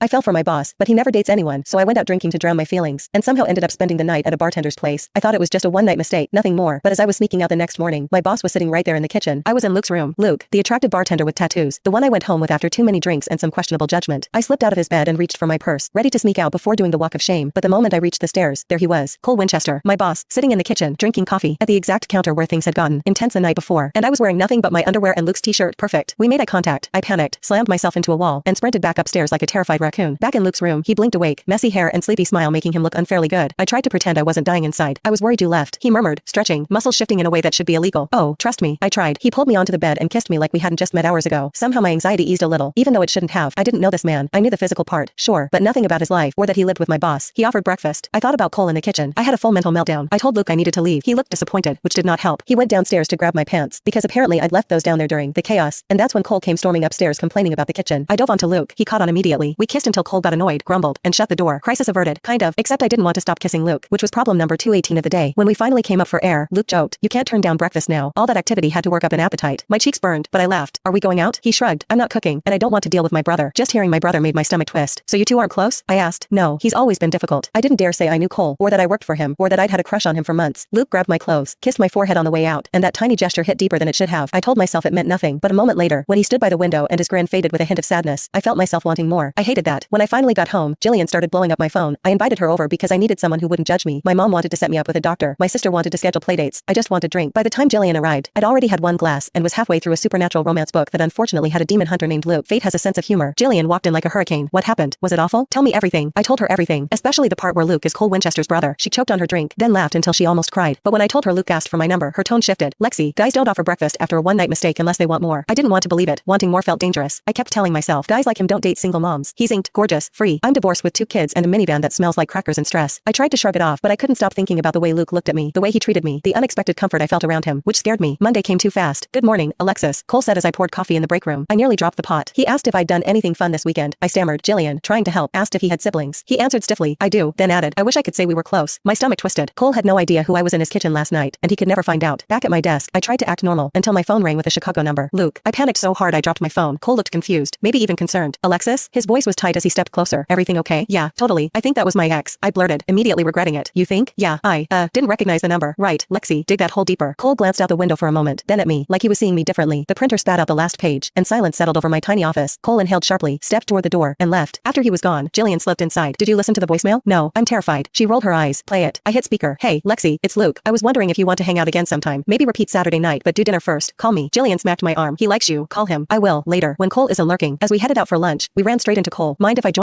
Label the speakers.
Speaker 1: I fell for my boss, but he never dates anyone, so I went out drinking to drown my feelings, and somehow ended up spending the night at a bartender's place. I thought it was just a one-night mistake, nothing more, but as I was sneaking out the next morning, my boss was sitting right there in the kitchen. I was in Luke's room. Luke, the attractive bartender with tattoos, the one I went home with after too many drinks and some questionable judgment. I slipped out of his bed and reached for my purse, ready to sneak out before doing the walk of shame, but the moment I reached the stairs, there he was, Cole Winchester, my boss, sitting in the kitchen, drinking coffee, at the exact counter where things had gotten intense the night before, and I was wearing nothing but my underwear and Luke's t-shirt. Perfect. We made eye contact. I panicked, slammed myself into a wall, and sprinted back upstairs like a terrified raccoon. Back in Luke's room, he blinked awake, messy hair and sleepy smile making him look unfairly good. I tried to pretend I wasn't dying inside. I was worried you left, he murmured, stretching, muscles shifting in a way that should be illegal. Oh, trust me, I tried. He pulled me onto the bed and kissed me like we hadn't just met hours ago. Somehow my anxiety eased a little, even though it shouldn't have. I didn't know this man. I knew the physical part, sure, but nothing about his life, or that he lived with my boss. He offered breakfast. I thought about Cole in the kitchen. I had a full mental meltdown. I told Luke I needed to leave. He looked disappointed, which did not help. He went downstairs to grab my pants, because apparently I'd left those down there during the chaos, and that's when Cole came storming upstairs complaining about the kitchen. I dove onto Luke. He caught on immediately. We kissed until Cole got annoyed, grumbled, and shut the door. Crisis averted, kind of, except I didn't want to stop kissing Luke, which was problem number 218 of the day. When we finally came up for air, Luke joked, "You can't turn down breakfast now." All that activity had to work up an appetite. My cheeks burned, but I laughed. "Are we going out?" He shrugged. "I'm not cooking, and I don't want to deal with my brother." Just hearing my brother made my stomach twist. "So you two aren't close?" I asked. "No, he's always been difficult." I didn't dare say I knew Cole, or that I worked for him, or that I'd had a crush on him for months. Luke grabbed my clothes, kissed my forehead on the way out, and that tiny gesture hit deeper than it should have. I told myself it meant nothing, but a moment later, when he stood by the window and his grin faded with a hint of sadness, I felt myself wanting more. I hated that. When I finally got home, Jillian started blowing up my phone. I invited her over because I needed someone who wouldn't judge me. My mom wanted to set me up with a doctor. My sister wanted to schedule playdates. I just wanted drink. By the time Jillian arrived, I'd already had one glass and was halfway through a supernatural romance book that unfortunately had a demon hunter named Luke. Fate has a sense of humor. Jillian walked in like a hurricane. "What happened? Was it awful? Tell me everything." I told her everything, especially the part where Luke is Cole Winchester's brother. She choked on her drink, then laughed until she almost cried. But when I told her Luke asked for my number, her tone shifted. "Lexi, guys don't offer breakfast after a one-night mistake unless they want more." I didn't want to believe it. Wanting more felt dangerous. I kept telling myself, guys like him don't date single moms. He's inked, gorgeous, free. I'm divorced with 2 kids and a minivan that smells like crackers and stress. I tried to shrug it off, but I couldn't stop thinking about the way Luke looked at me, the way he treated me, the unexpected comfort I felt around him, which scared me. Monday came too fast. "Good morning, Alexis," Cole said as I poured coffee in the break room. I nearly dropped the pot. He asked if I'd done anything fun this weekend. I stammered. Jillian, trying to help, asked if he had siblings. He answered stiffly, "I do," then added, "I wish I could say we were close." My stomach twisted. Cole had no idea who I was in his kitchen last night, and he could never find out. Back at my desk, I tried to act normal until my phone rang with a Chicago number. Luke. I panicked so hard I dropped my phone. Cole looked confused, maybe even concerned. "Alexis?" His voice was tight as he stepped closer. "Everything okay?" "Yeah, totally. I think that was my ex," I blurted, immediately regretting it. "You think?" "Yeah, I didn't recognize the number." "Right, Lexi, dig that hole deeper." Cole glanced out the window for a moment, then at me, like he was seeing me differently. The printer spat out the last page, and silence settled over my tiny office. Cole inhaled sharply, stepped toward the door, and left. After he was gone, Jillian slipped inside. "Did you listen to the voicemail?" "No, I'm terrified." She rolled her eyes. "Play it." I hit speaker. "Hey, Lexi, it's Luke. I was wondering if you want to hang out again sometime. Maybe repeat Saturday night, but do dinner first. Call me." Jillian smacked my arm. "He likes you. Call him." "I will, later, when Cole isn't lurking." As we headed out for lunch, we ran straight into Cole. "Mind if I join